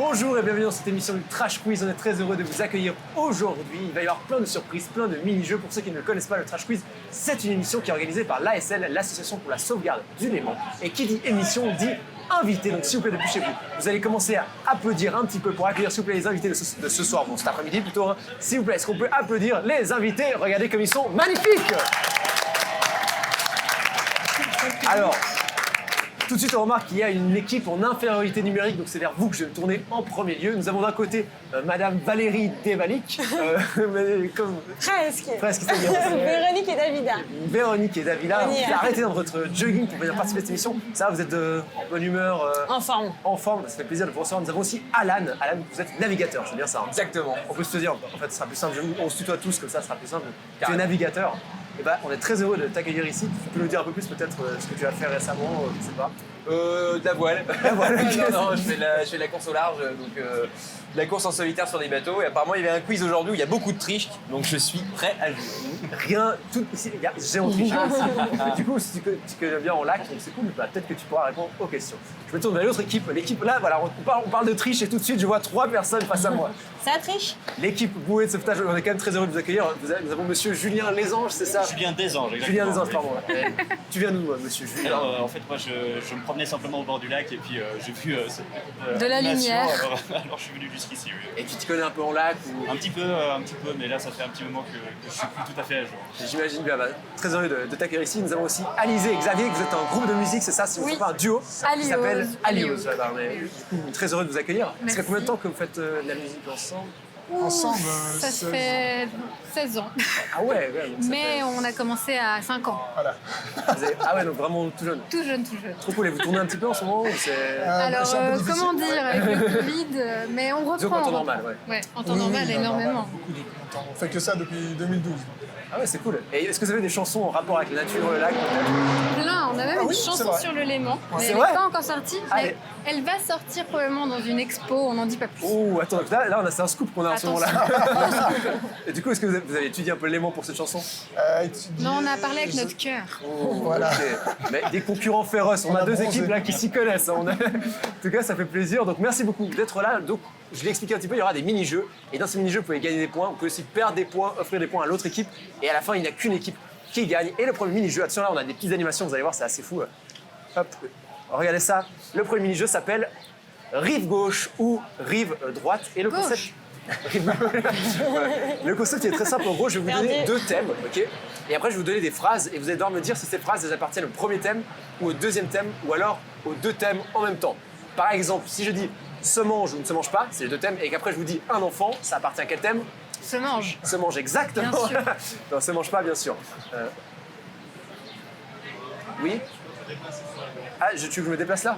Bonjour et bienvenue dans cette émission du Trash Quiz. On est très heureux de vous accueillir aujourd'hui. Il va y avoir plein de surprises, plein de mini-jeux. Pour ceux qui ne connaissent pas le Trash Quiz, c'est une émission qui est organisée par l'ASL, l'Association pour la sauvegarde du Léman. Et qui dit émission dit invité. Donc s'il vous plaît, depuis chez vous, vous allez commencer à applaudir un petit peu pour accueillir s'il vous plaît les invités de ce soir, bon cet après-midi plutôt. Hein. S'il vous plaît, est-ce qu'on peut applaudir les invités? Regardez comme ils sont magnifiques. Alors, tout de suite, on remarque qu'il y a une équipe en infériorité numérique, donc c'est vers vous que je vais me tourner en premier lieu. Nous avons d'un côté Madame Valérie Devalik. Presque. C'est bien. Véronique et Davida. Véronique et Davila. Vous arrêtez dans votre jogging pour venir participer à cette émission. Ça, vous êtes en bonne humeur. En forme. En forme, ça fait plaisir de vous recevoir. Nous avons aussi Alan. Alan, vous êtes navigateur, c'est bien ça. Hein. Exactement. On peut se dire, en fait, ce sera plus simple. On se tutoie tous, comme ça, ce sera plus simple. Tu es navigateur. Et bah, on est très heureux de t'accueillir ici. Tu peux nous dire un peu plus peut-être ce que tu as fait récemment, je sais pas. De la voile. La voile, ok. non, je fais de la course au large, donc de la course en solitaire sur des bateaux. Et apparemment, il y avait un quiz aujourd'hui où il y a beaucoup de triches, donc je suis prêt à jouer. Rien, tout ici, il y a zéro triche ici. Du coup, si tu connais bien en lac, donc c'est cool, bah, peut-être que tu pourras répondre aux questions. Je me tourne vers l'autre équipe. L'équipe, là, voilà, on parle de triche et tout de suite, je vois 3 personnes face à moi. Ça triche? L'équipe bouée de sauvetage, on est quand même très heureux de vous accueillir. Nous avons monsieur Julien Lesange, c'est ça? Julien Desange, exactement. Julien Desange, pardon. Tu viens d'où, monsieur Julien? Alors, en fait, moi, je me promenais simplement au bord du lac et puis j'ai vu De la lumière. Alors, je suis venu jusqu'ici. Oui. Et tu te connais un peu en lac ou... Un petit peu, mais là, ça fait un petit moment que je suis plus tout à fait à jour. J'imagine bien, bah, très heureux de t'accueillir ici. Nous avons aussi Alizé et Xavier, vous êtes un groupe de musique, c'est ça? Si vous ne Oui. faites pas un duo qui s'appelle Alios. Alios. Ouais, bah, on est du coup très heureux de vous accueillir. Ça Merci. fait combien de temps que vous faites de la musique ensemble? Ensemble, Ça fait 16 ans. Ah ouais, donc ça Mais on a commencé à 5 ans. Ah ouais, donc vraiment tout jeune. Tout jeune. Trop cool, et vous tournez un petit peu en ce moment ou c'est... Alors, c'est un peu difficile. comment dire, avec le Covid, mais on reprend. Disons qu'en temps on normal, reprend. ouais. Ouais, en temps normal, énormément. Beaucoup de temps. On fait que ça depuis 2012. Ah ouais, c'est cool. Et est-ce que vous avez des chansons en rapport avec la nature, le lac peut-être? Plein, on a même Ah une oui, c'est chanson vrai. sur le Léman, mais C'est elle vrai n'est pas encore sortie. Allez. Elle va sortir probablement dans une expo, on n'en dit pas plus. Oh, attends, là c'est un scoop qu'on a en ce moment-là. Et du coup, est-ce que vous avez étudié un peu l'élément pour cette chanson? Non, on a parlé avec notre cœur. Oh, Voilà. ok. Mais des concurrents féroces, on a a deux bronzé. équipes là qui s'y connaissent. Hein. En tout cas, ça fait plaisir. Donc merci beaucoup d'être là. Donc, je l'ai expliqué un petit peu, il y aura des mini-jeux. Et dans ces mini-jeux, vous pouvez gagner des points. Vous pouvez aussi perdre des points, offrir des points à l'autre équipe. Et à la fin, il n'y a qu'une équipe qui gagne. Et le premier mini-jeu, attention là, on a des petites animations, vous allez voir, c'est assez fou. Hop, regardez ça. Le premier mini-jeu s'appelle Rive gauche ou Rive droite. Et le concept... Rive gauche. Ouais. Le concept est très simple. En gros, je vais vous donner 2 thèmes, ok? Et après, je vais vous donner des phrases et vous allez devoir me dire si ces phrases elles appartiennent au premier thème ou au deuxième thème ou alors aux 2 thèmes en même temps. Par exemple, si je dis se mange ou ne se mange pas, c'est les 2 thèmes, et qu'après je vous dis un enfant, ça appartient à quel thème? Se mange. Se mange, exactement. Bien sûr. Non, se mange pas, bien sûr. Oui. Ah, tu veux que je me déplace là?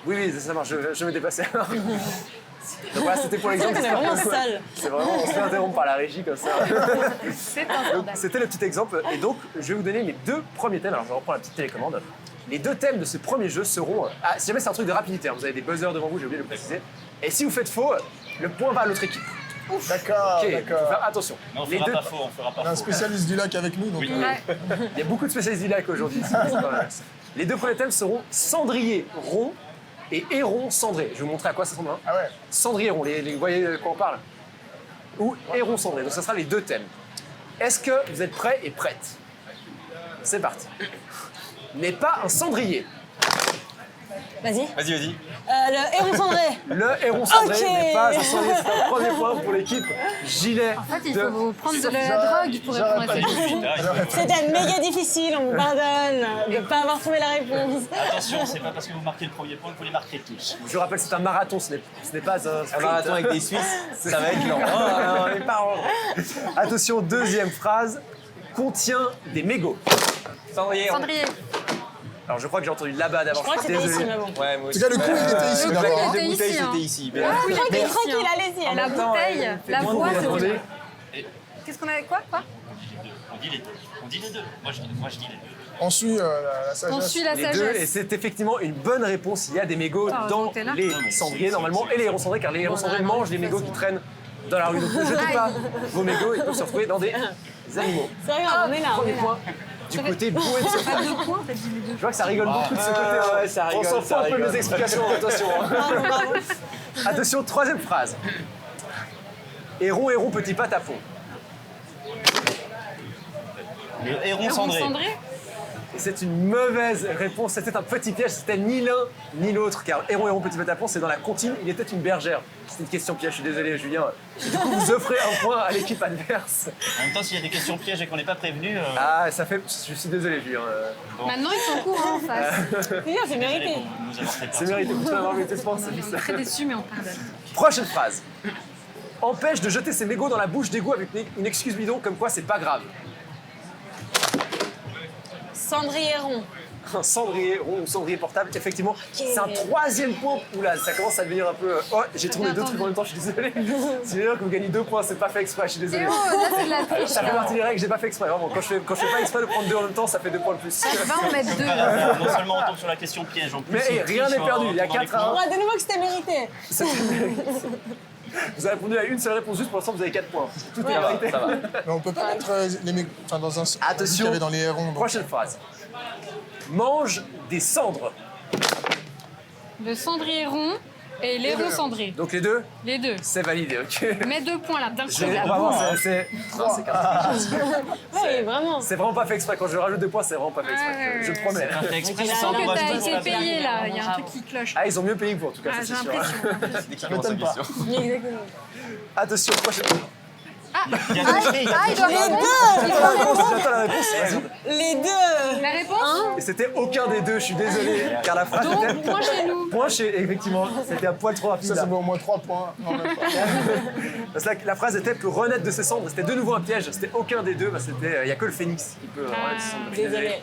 Oui, ça marche, je me déplace. Donc voilà, c'était pour l'exemple. On est vraiment sale. C'est vraiment, on se fait interrompre par la régie comme ça. C'est un Donc, scandale. c'était le petit exemple. Et donc, je vais vous donner mes 2 premiers thèmes. Alors, je reprends la petite télécommande. Les 2 thèmes de ce premier jeu seront... Ah, si jamais c'est un truc de rapidité, hein, vous avez des buzzers devant vous, j'ai oublié de le préciser. Et si vous faites faux, le point va à l'autre équipe. D'accord, Ok, faut d'accord. faire attention. Mais on Les fera deux- pas faux, on fera On a pas un faux. spécialiste du lac avec nous, donc Oui. Ouais. Il y a beaucoup de spécialistes du lac aujourd'hui. Les 2 premiers thèmes seront cendrier rond et héron cendré. Je vais vous montrer à quoi ça ressemble. Hein. Ah ouais. Cendrier rond, vous voyez de quoi on parle? Ou héron cendré. Donc ça sera les 2 thèmes. Est-ce que vous êtes prêts et prêtes? C'est parti. N'est pas un cendrier. Vas-y. Vas-y. Le héron cendré. Le héron cendré Ok. n'est pas un cendrier. C'est un premier point pour l'équipe gilet. En fait, il de- faut prendre de la drogue pour répondre à J'aurais cette pas question. C'était méga difficile, on me pardonne de ne pas avoir trouvé la réponse. Attention, c'est pas parce que vous marquez le premier point que vous les marquez tous. Je rappelle, c'est un marathon, ce n'est pas un Un sprint. marathon avec des Suisses, ça va être lent. Oh, mes parents. Attention, deuxième phrase. Contient des mégots. Cendrier. Cendrier. Alors je crois que j'ai entendu là-bas Je d'abord. crois que suis c'était désolé. ici, mais bon. Ouais, moi En aussi. tout cas, le coup, il était ici Le coup, d'abord. il hein. était Les bouteilles, ici, hein. c'était ici. Mais Tranquille, allez-y. La bouteille, la voix, c'était Attendez. là. Qu'est-ce qu'on a? Quoi? On dit les deux. On dit les deux. Moi, je dis les deux. On suit la sagesse. On suit la Les 2, et sagesse. c'est effectivement une bonne réponse. Il y a des mégots Ah, dans donc t'es là. les cendriers normalement et les hérons cendrés, car les hérons cendrés mangent les mégots qui traînent dans la rue. Donc ne jetez pas vos mégots, ils peuvent se retrouver dans des animaux. C'est pas grave, on est là. Premier on est là. point du côté bourré de ce Pas 2 points, t'as dit les 2. Je vois que ça rigole beaucoup de ce côté. Hein. ouais, ça rigole, On s'en fout ça un peu de rigole. mes explications, attention. Hein. Bravo, bravo. Attention, troisième phrase. Héron, héron, petit patapon. Le héron Héron cendré. cendré. Et c'est une mauvaise réponse. C'était un petit piège. C'était ni l'un ni l'autre. Car héron, héron, petit patapon, c'est dans la comptine. Il était une bergère. C'était une question piège. Je suis désolé, Julien. Du coup, vous offrez un point à l'équipe adverse. En même temps, s'il y a des questions pièges et qu'on n'est pas prévenu, Ah, ça fait. Je suis désolé, Julien. Maintenant, ils sont courants en face. C'est bien, c'est mérité. nous avons fait C'est mérité. Vous m'avoir mérité ce point, c'est On juste est ça. très déçus, mais on pardonne. Prochaine phrase. Empêche de jeter ses mégots dans la bouche d'égout avec une excuse bidon comme quoi c'est pas grave. Cendrier rond. Un cendrier rond ou cendrier portable, effectivement, c'est un troisième point. Oula, ça commence à devenir un peu. Oh, j'ai trouvé deux trucs en même temps, je suis désolé. C'est bien que vous gagnez 2 points, c'est pas fait exprès, je suis désolé. Et oh, là, c'est de la triche. Ça fait là. partie des règles, j'ai pas fait exprès, vraiment. Quand je fais pas exprès de prendre 2 en même temps, ça fait 2 points de plus. Va en mettre 2. Non seulement on tombe sur la question piège, en plus. Mais hey, il rien triche n'est perdu, il y a dans les 4 à 1. Ouais, donnez-moi que c'était mérité. Vous avez répondu à une seule réponse juste, pour l'instant vous avez 4 points. Tout est Ça va, mérité. ça va. Mais on peut pas mettre enfin, dans un... Attention. qu'il y avait dans les hérons. donc. Prochaine phrase. Mange des cendres. Le cendrier rond et l'héron cendré. Donc les deux, Les deux. c'est validé, ok. Mets 2 points là, d'un coup. On là. va voir, c'est. Non, c'est Oui, vraiment. C'est vraiment pas fait exprès. Quand je rajoute 2 points, c'est vraiment pas fait exprès. Ouais, Je ouais, promets. Un fait exprès, Ok, c'est Je sens on que va t'as se été passer. payé là, il y a un truc qui cloche. Ah, ils ont mieux payé que vous en tout cas, Ah, ça, j'ai c'est sûr. l'impression. Dès qu'il commence la m'étonne pas. question. Exactement. Attention, prochaine. Ah, Il y a triché, il y a il doit Les répondre. deux. J'attends la réponse. Vas-y. Les deux. La réponse Et c'était aucun des deux, je suis désolé, car la phrase était. Donc, point chez nous. Point chez. Effectivement, c'était un poil trop rapide. Ça là. vaut au moins 3 points. Non, même pas. Parce que la phrase était peut renaître de ses cendres. C'était de nouveau un piège. C'était aucun des deux. Il n'y a que le phénix qui peut renaître de ses cendres. Je suis Désolé.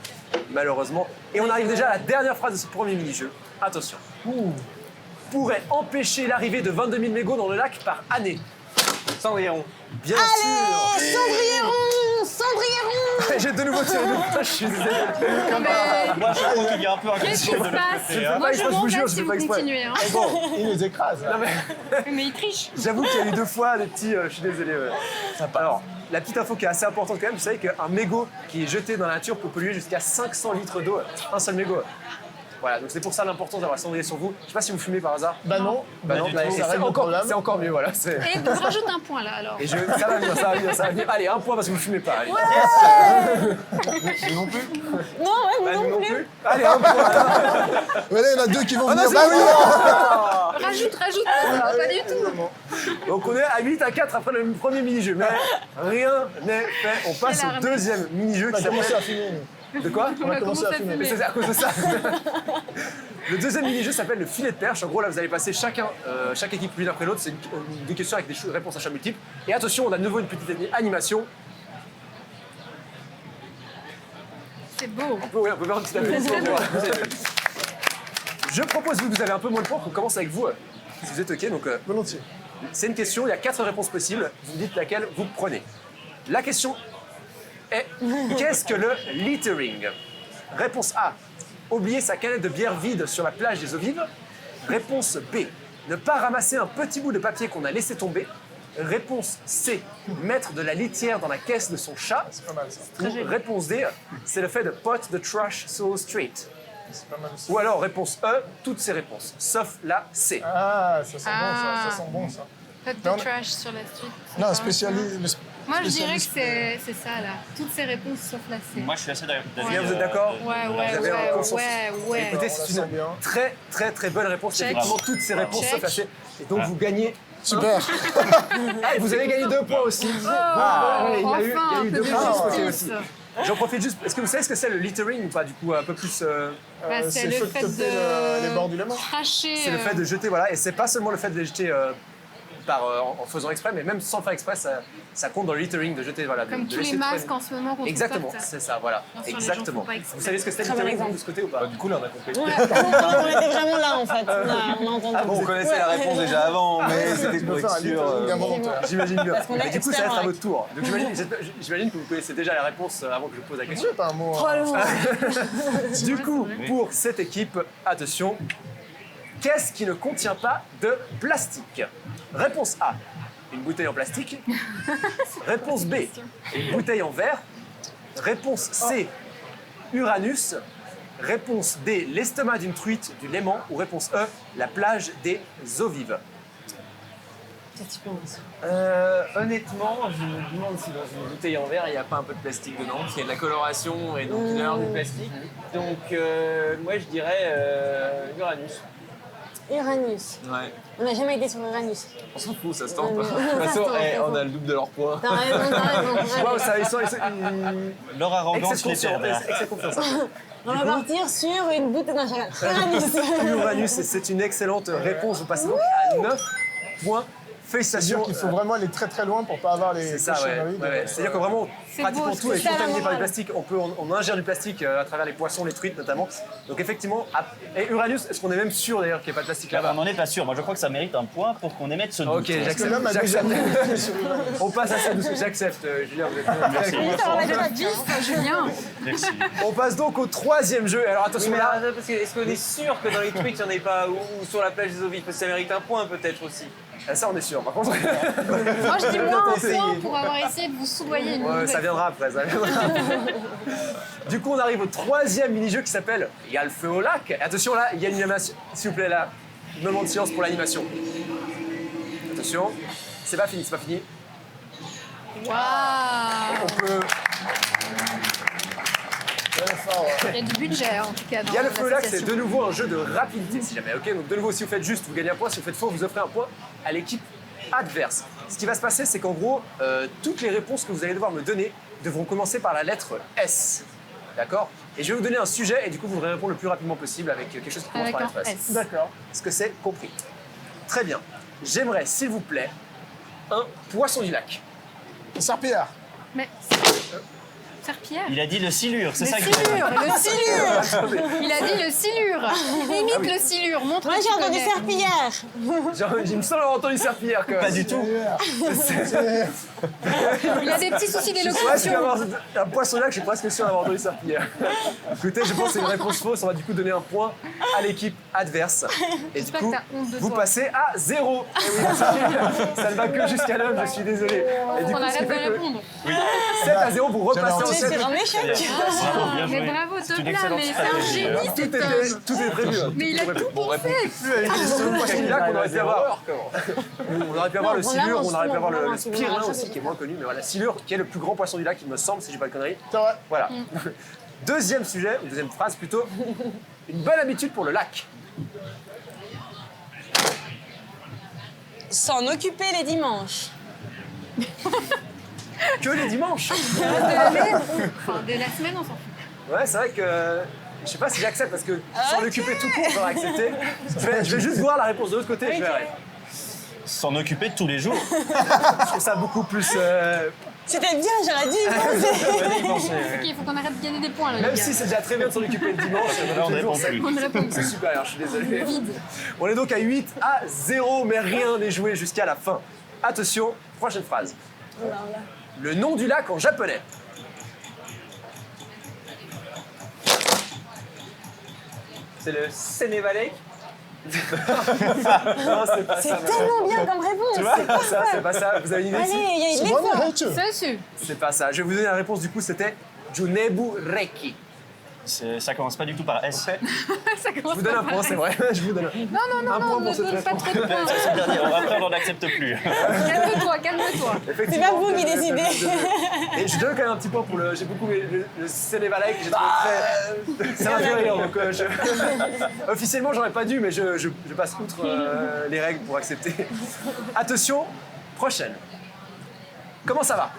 Malheureusement. Et on arrive déjà à la dernière phrase de ce premier mini-jeu. Attention. Pourrait empêcher l'arrivée de 22 000 mégots dans le lac par année. Cendrier rond. Bien Allez, sûr. cendrier rond. Cendrier rond. J'ai de nouveau tiré 2 points. Je suis désolé. Non, mais Moi, je crois qu'il y a un peu un qu'est-ce qui question se de l'autre passe côté. hein. Moi, pas je exprès, je vous jure, m'embête je si fais vous pas exprès. continuez. Hein. Bon, il nous écrase. Là. Mais il triche. J'avoue qu'il y a eu 2 fois des petits. Je suis désolé. Ouais. Alors, la petite info qui est assez importante quand même, vous savez qu'un mégot qui est jeté dans la nature peut polluer jusqu'à 500 litres d'eau. Un seul mégot. Voilà, donc c'est pour ça l'importance d'avoir un cendrier sur vous. Je sais pas si vous fumez par hasard. Bah non. Bah non, du bah, tout, et ça c'est règle le encore, problème. c'est encore mieux, voilà. Et donc, rajoute un point là alors. Et ça va venir, ça va venir, ça va venir. Allez, 1 point parce que vous fumez pas. Allez. Nous non plus. Non, ouais, Bah, vous nous non plus. Allez, 1 point. Voilà, il y en a 2 qui vont Ah non, venir. c'est Bah oui. bon. Rajoute. Pas du tout. Donc on est à 8 à 4 après le premier mini-jeu. Mais rien n'est fait. On passe Quelle au armée. deuxième mini-jeu On qui a commencé à s'appelle. fumer. De quoi On va commencé commencer à à fumer. fumer. C'est à cause de ça. Le deuxième mini-jeu s'appelle le filet de perche. En gros, là, vous allez passer chaque équipe l'une après l'autre. C'est des questions avec des réponses à choix multiples. Et attention, on a de nouveau une petite animation. C'est beau. Oui, on peut faire un petit applaudissement. Je propose, vu que vous avez un peu moins de points, qu'on commence avec vous. Si vous êtes OK, donc Volontiers. c'est une question, il y a 4 réponses possibles. Vous me dites laquelle vous prenez. La question est qu'est-ce que le littering? Réponse A. Oublier sa canette de bière vide sur la plage des eaux vives. Réponse B. Ne pas ramasser un petit bout de papier qu'on a laissé tomber. Réponse C. Mettre de la litière dans la caisse de son chat. C'est pas mal ça. Ou réponse D. C'est le fait de pot the trash so straight. C'est pas mal aussi. Ou alors réponse E. Toutes ces réponses, sauf la C. Ah, ça sent bon Ah. ça. Ça sent bon ça. Faites Non, de trash sur la street. Non, C'est spécialiste. Moi, je dirais que c'est ça là. Toutes ces réponses sauf la C. Moi, je suis assez d'avis. Vous êtes d'accord Ouais, Vous avez un consensus. ouais. Écoutez, on c'est la une sent bien. très très très bonne réponse. Check. Effectivement, toutes ces réponses Check. sauf la C. Et donc vous gagnez. Super. Ah, et vous avez gagné 2 points aussi. Oh, Ouais, il y a eu enfin, un peu 2 de points de ce côté justice. aussi. J'en profite juste. Est-ce que vous savez ce que c'est le littering ou pas du coup un peu plus. Bah, c'est le fait taper de les bords du Léman. cracher. C'est le fait de jeter, voilà. Et c'est pas seulement le fait de les jeter en faisant exprès, mais même sans le faire exprès, ça compte dans le littering de jeter, voilà. Comme de tous les laisser masques traîner. en ce moment qu'on Exactement, trouve par terre. c'est ça, voilà. Bien sûr, les gens Exactement. font pas exprès. Vous savez ce que c'est le Très bon littering exemple. de ce côté ou pas? Du coup, là, on a compris. Ouais, on était vraiment là en fait. On a entendu. Ah bon, on connaissait la réponse déjà avant, mais c'était Je pour peux faire être un sûr. littering involontaire. J'imagine bien. Parce qu'on est Et du coup, ça va expert être à en votre tour. Donc j'imagine que vous connaissez déjà la réponse avant que je pose la question. C'est pas un mot. Oh, hein. le Du coup, pour cette équipe, attention, qu'est-ce qui ne contient pas de plastique? Réponse A, une bouteille en plastique. Réponse B, une bouteille en verre. Réponse C, Uranus. Réponse D, l'estomac d'une truite du Léman. Ou réponse E, la plage des eaux vives. Honnêtement, je me demande si dans une bouteille en verre, il n'y a pas un peu de plastique dedans, parce qu'il y a de la coloration et donc il y a du plastique. Donc moi je dirais Uranus. Uranus. Ouais. On n'a jamais été sur Uranus. On s'en fout, ça se tente. Ouais, De mais- toute façon, Ça se tente, on a le double de leurs points. T'as raison. Waouh, ça, ils sont Leur arrogance excès de les confiance. perd. Excès de confiance. On va partir sur une bouteille d'un Uranus. Uranus, c'est une excellente réponse. Vous passez donc à 9 points. C'est Félicitations. sûr qu'il faut vraiment aller très très loin pour pas avoir les C'est ça, ouais. cochonneries de- Ouais. C'est-à-dire que vraiment, C'est pratiquement beau, tout est c'est ça, contaminé la par du morale. plastique. On ingère du plastique à travers les poissons, les truites notamment. Donc effectivement, et Uranus, est-ce qu'on est même sûr d'ailleurs qu'il n'y a pas de plastique là-bas? On n'en est pas sûr. Moi, je crois que ça mérite un point pour qu'on émette ce doute. Ok, Parce que l'homme a déjà j'accepte. mis sur Uranus. On passe à ça, j'accepte, Julien. Vous êtes très convaincant. Julien. Merci. On passe donc au troisième jeu. Alors attention là. Parce que est-ce qu'on est sûr que dans les truites, il n'y en ait pas, ou sur la plage des eaux vives, parce que ça mérite un point peut-être aussi. Ça, on est sûr. Par contre, Moi, je dis moins un Essayer. point pour avoir essayé de vous soudoyer une ouais, nouvelle ça viendra après. Ça viendra. Du coup, on arrive au troisième mini-jeu qui s'appelle Il y a le feu au lac. Et attention, là, il y a une animation. S'il vous plaît, là, moment de silence pour l'animation. Attention, c'est pas fini, c'est pas fini. Waouh. On peut. Très fort, ouais. Il y a du budget en tout cas dans Il y a le feu au lac, c'est l'association. de nouveau un jeu de rapidité, si jamais. Ok, donc de nouveau, si vous faites juste, vous gagnez un point. Si vous faites faux, vous offrez un point à l'équipe adverse. Ce qui va se passer, c'est qu'en gros, toutes les réponses que vous allez devoir me donner devront commencer par la lettre S. D'accord? Et je vais vous donner un sujet et du coup, vous devrez répondre le plus rapidement possible avec quelque chose qui commence Avec par un la lettre S. S. D'accord. Est-ce que c'est compris? Très bien. J'aimerais, s'il vous plaît, un poisson du lac. Serpillard. Mais Serpillère. Il a dit le silure, c'est Le ça qu'il a dit. silure, le silure. Il a dit le silure. Il imite le silure. Montre Moi que j'ai tu entendu connais. serpillière. Il me semble avoir entendu serpillière quand même. Pas du tout. Il a des petits soucis Presque d'élocution. avoir un poisson du lac, je suis presque sûr d'avoir entendu serpillière. Écoutez, je pense que c'est une réponse fausse. On va du coup donner un point à l'équipe adverse. Et du J'espère coup, que t'as honte de vous toi. passez à 0. Et oui, ça ne va que jusqu'à l'homme, je suis désolé. Et du On coup, ce qui arrête de fait que répondre. 7 à 0, vous repassez en J'avais C'est 7. sur un échec. Bravo, bien Mais joué. bravo, C'est une Topla, excellente mais c'est un stratégie. génie cet homme. Tout est prévu. hein. Mais il a tout Bon, réponse. Le poisson du lac, on aurait pu avoir. On aurait pu avoir le Non, silure, vraiment, on aurait pu avoir vraiment, le c'est spirlin vraiment aussi, qui est moins connu. Mais voilà, silure, qui est le plus grand poisson du lac, il me semble, si j'ai pas de conneries. C'est vrai. Voilà. Deuxième sujet, ou deuxième phrase plutôt. Une bonne habitude pour le lac. S'en occuper les dimanches. Que les dimanches. De la semaine, on s'en fout. Ouais, c'est vrai que. Je sais pas si j'accepte parce que s'en occuper tout court, on va accepter. Je vais juste voir la réponse de l'autre côté et je verrai. S'en occuper tous les jours. Je trouve ça beaucoup plus. C'était bien, j'aurais dû y penser. Ok, il faut qu'on arrête de gagner des points là, les Même gars. si c'est déjà très bien de s'en occuper le dimanche, Là, on tous ne les jours, répond plus. On ne répond c'est plus. supérieur, je suis désolé. On est donc à 8 à 0, mais rien n'est joué jusqu'à la fin. Attention, prochaine phrase. Le nom du lac en japonais. C'est le Sénévalais. Non, c'est pas C'est ça. tellement bien comme réponse. C'est pas ça, c'est pas ça. Vous avez une idée Allez, si il y a C'est une vraiment effort. Rachel. C'est sûr. C'est pas ça. Je vais vous donner la réponse du coup, c'était Junebu Reki. Ça commence pas du tout par S. Ça Je commence vous donne un par point, S. c'est vrai. Je vous donne un point Non, pour ne cette donne pas réponse. trop de points. C'est le dernier. Après, on n'en accepte plus. Calme-toi, calme-toi. C'est pas vous qui décidez. Et je donne quand même un petit point pour le. J'ai beaucoup aimé le Sénévalais que j'ai trouvé très. Ça m'a fait rire donc officiellement j'aurais pas dû, mais je passe outre les règles pour accepter. Attention, prochaine. Comment ça va?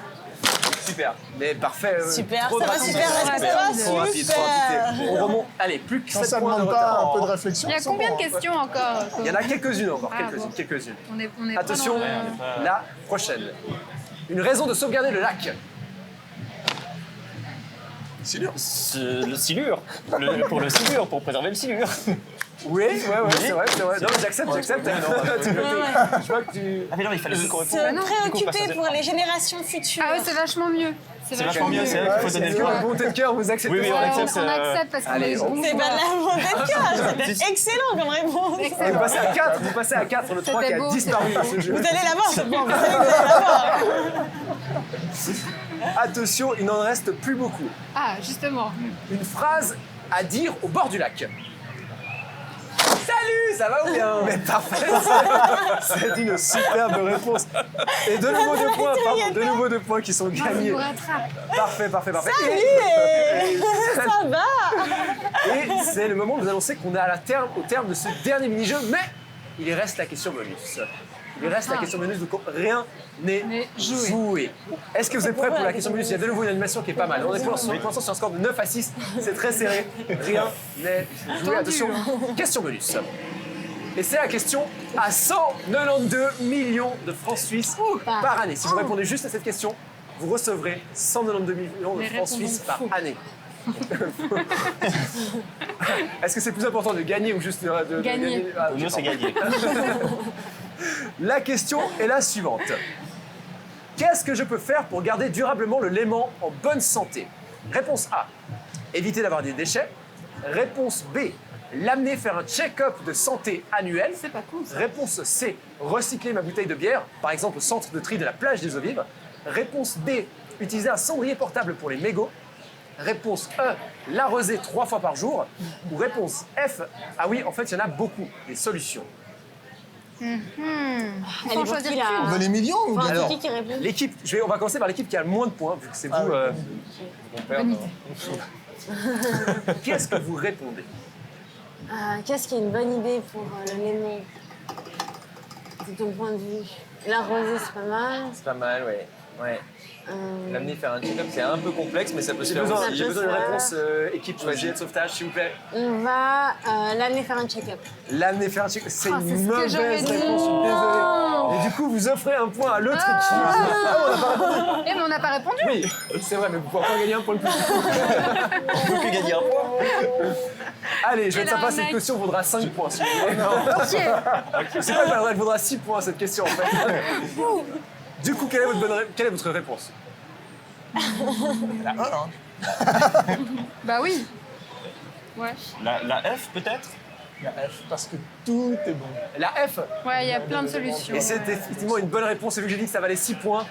Super. Mais parfait. Super, trop ça de va rapidité. super, ça va Trop rapide, trop super. rapide. On remonte. Allez, plus que Quand 7 ça points de demande pas retard. un peu de réflexion. Il y a c'est combien bon, de hein. questions encore Il y en a quelques-unes encore, Ah, quelques-unes, bon. quelques-unes. On est Attention, pas dans le- la prochaine. Une raison de sauvegarder le lac. Le silure. Pour le silure, pour préserver le silure. Oui, c'est vrai, c'est vrai. Non, mais j'accepte. Je vois que tu. Ah mais non, il fallait qu'on Se réponde. préoccuper pour les générations futures. Ah ouais, c'est vachement mieux. C'est vachement mieux, c'est vrai qu'il faut donner Est-ce le que point. la bonté de cœur vous acceptez Oui, ça on Ouais, accepte. on accepte parce qu'on Allez, est on- bons C'est pas de joueurs. la mauvaise cœur, c'était excellent comme réponse. Vous passez à 4, vous passez à 4 sur le 3 qui C'était a beau, disparu c'était dans ce jeu. Vous allez l'avoir ce point, vous savez que vous allez l'avoir. Attention, il n'en reste plus beaucoup. Ah, justement. Une phrase à dire au bord du lac. Salut, ça va ou bien? Mais parfait, c'est une superbe réponse. Et de nouveau 2 points, pardon, de nouveau 2 points qui sont Je gagnés. vous rattrape. Parfait. Salut. Ça va. Et c'est le moment où nous annoncer qu'on est au terme de ce dernier mini-jeu, mais il reste la question bonus. Il reste la question bonus, donc rien n'est Mais joué. Est-ce que vous êtes prêts pour la question bonus? Il y a de nouveau une animation qui est pas mal. On est pour l'instant sur un score de 9 à 6, c'est très serré. Rien n'est joué. Attention, question bonus. Et c'est la question à 192 millions de francs suisses par année. Si vous répondez juste à cette question, vous recevrez 192 millions de Mais francs suisses par répondons faux. année. Est-ce que c'est plus important de gagner ou juste de Gagner. Ah, Pour nous, c'est gagné. La question est la suivante. Qu'est-ce que je peux faire pour garder durablement le léman en bonne santé? Réponse A. Éviter d'avoir des déchets. Réponse B. L'amener faire un check-up de santé annuel. C'est pas con, ça. Réponse C. Recycler ma bouteille de bière, par exemple au centre de tri de la plage des Eaux Vives. Réponse D. Utiliser un cendrier portable pour les mégots. Réponse E. L'arroser 3 fois par jour. Ou réponse F. Ah oui, en fait, il y en a beaucoup, des solutions. Elle est Faut pour choisir qui, qui, là On veut les millions ou Enfin, bien Alors, c'est qui répond? L'équipe, on va commencer par l'équipe qui a le moins de points, vu que c'est vous. Bonne idée. Qu'est-ce que vous répondez? Qu'est-ce qui est une bonne idée pour le léman? De ton point de vue. L'arroser, c'est pas mal. C'est pas mal, ouais. L'amener faire un check-up, c'est un peu complexe, mais ça peut se J'ai faire besoin, aussi. j'ai besoin d'une faire. réponse équipe gilet de sauvetage, s'il vous plaît. On va l'amener faire un check-up. L'amener faire un check. C'est Ah, une c'est ce que mauvaise j'aurais dit. réponse, je suis désolé. Et du coup, vous offrez un point à l'autre équipe. Eh, mais on n'a pas répondu. Oui, c'est vrai, mais vous pouvez encore gagner un point de plus. On peut plus gagner un point. Allez, je vais Et être sympa, la cette arnaque. question vaudra 5 points, s'il vous plaît. Ok. C'est pas mal, elle vaudra 6 points, cette question, en fait. Du coup, quelle est votre réponse? Bah oui. Ouais. La F, peut-être? La F, parce que tout est bon. La F. Ouais, il y a plein de solutions. Et c'est effectivement une bonne réponse, et vu que j'ai dit que ça valait 6 points,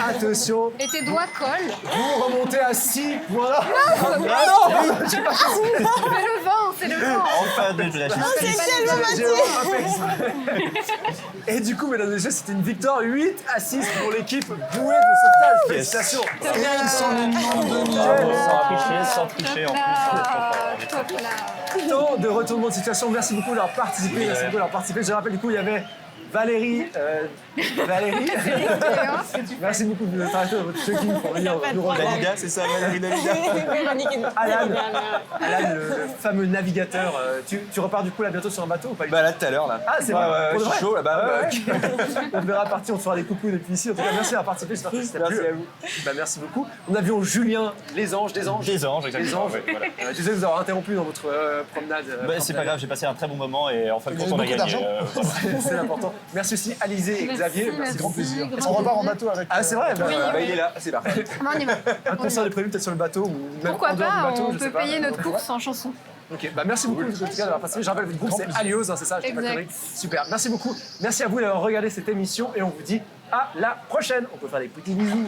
attention, Et tes doigts collent. vous remontez à 6 points. C'est le vent, c'est le vent. Enfin, de la justice. J'ai vraiment pas fait exprès. Et du coup, mesdames et messieurs, c'était une victoire 8 à 6 pour l'équipe bouée de sauvetage. Félicitations. Et ils sont les millions de millions. Sans tricher en plus. Top là. Tant de retournements de situation. Merci beaucoup d'avoir participé. Merci beaucoup d'avoir participé. Je rappelle, du coup, il y avait Valérie. Merci beaucoup de nous arrêter dans votre check-in pour venir nous rejoindre. Dalida, c'est ça, Valérie Dalida? Véronique est Alan. bien, bien. Alan, le fameux navigateur. Tu repars du coup là bientôt sur un bateau ou pas? Bah là, tout à l'heure, là. Ah, c'est Ouais, vrai. ouais, Pour de je suis vrai chaud, là-bas. Ok. On te verra partir, on te fera des coucous depuis ici. En tout cas, merci d'avoir participé. J'espère que c'était Merci plu. à vous. Bah, merci beaucoup. Nous avions Julien, les anges, des anges. Des anges, Les exactement. anges. ouais, voilà. Désolé de vous avoir interrompu dans votre promenade. Bah, c'est pas grave, j'ai passé un très bon moment et en fin de Il y a compte, on a beaucoup gagné. d'argent. Voilà. C'est important. Merci aussi Alizé et Xavier. Merci grand plaisir. On repart en bateau avec. Ah, c'est vrai, bah, Il est là, c'est parfait. Bon, on y va. un concert de prévu peut-être sur le bateau ou même Pourquoi en dehors pas, du bateau, on je sais peut pas. payer notre course en chanson. Ok, bah merci beaucoup en tout cas d'avoir participé. Je rappelle, votre groupe c'est Alios, hein, c'est ça, je dis pas de Exact. conneries. Super, merci beaucoup. Merci à vous d'avoir regardé cette émission et on vous dit à la prochaine. On peut faire des petits bisous.